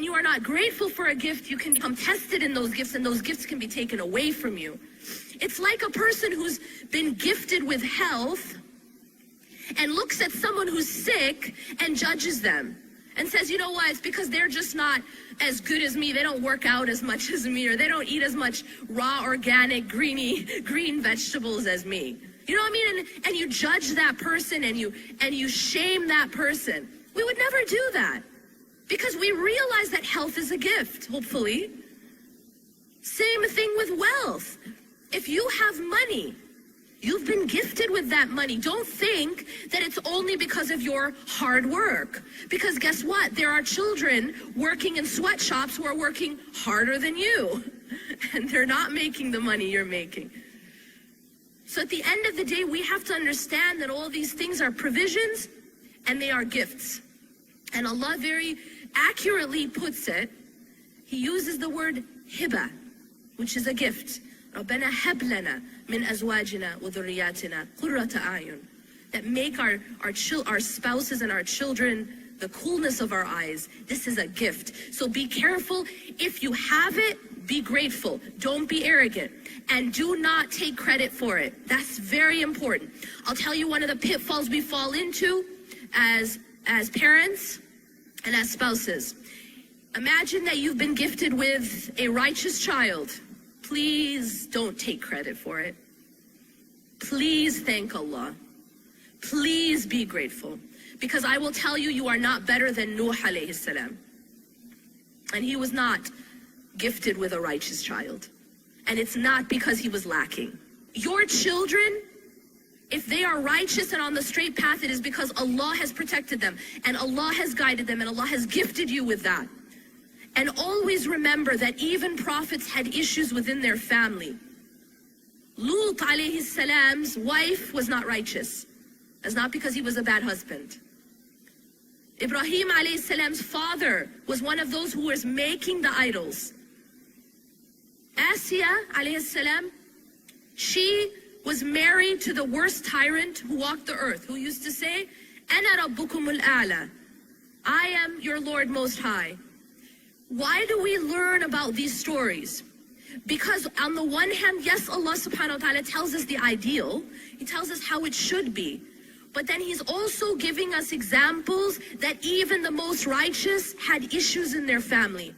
when you are not grateful for a gift, you can become tested in those gifts, and those gifts can be taken away from you. It's like a person who's been gifted with health and looks at someone who's sick and judges them and says, you know what, it's because they're just not as good as me, they don't work out as much as me, or they don't eat as much raw, organic, green vegetables as me. You know what I mean? And you judge that person, and you shame that person. We would never do that, because we realize that health is a gift, hopefully. Same thing with wealth. If you have money, you've been gifted with that money. Don't think that it's only because of your hard work. Because guess what? There are children working in sweatshops who are working harder than you. And they're not making the money you're making. So at the end of the day, we have to understand that all these things are provisions and they are gifts. And Allah very accurately puts it. He uses the word hiba, which is a gift. رَبَّنَا هَبْ لَنَا مِنْ أَزْوَاجِنَا وَذُرِّيَّاتِنَا قُرَّةَ أَعْيُنٍ. That make our spouses and our children the coolness of our eyes. This is a gift. So be careful. If you have it, be grateful. Don't be arrogant. And do not take credit for it. That's very important. I'll tell you one of the pitfalls we fall into as parents and as spouses. Imagine that you've been gifted with a righteous child. Please don't take credit for it. Please thank Allah. Please be grateful. Because I will tell you, you are not better than Nuh alayhi salam. And he was not gifted with a righteous child. And it's not because he was lacking. Your children, if they are righteous and on the straight path, it is because Allah has protected them, and Allah has guided them, and Allah has gifted you with that. And always remember that even prophets had issues within their family. Lut alayhi salam's wife was not righteous. That's not because he was a bad husband. Ibrahim alayhi salam's father was one of those who was making the idols. Asiya alayhi salam, she was married to the worst tyrant who walked the earth, who used to say, Ana rabbukumul a'la. I am your Lord Most High. Why do we learn about these stories? Because on the one hand, yes, Allah subhanahu wa ta'ala tells us the ideal. He tells us how it should be. But then He's also giving us examples that even the most righteous had issues in their family.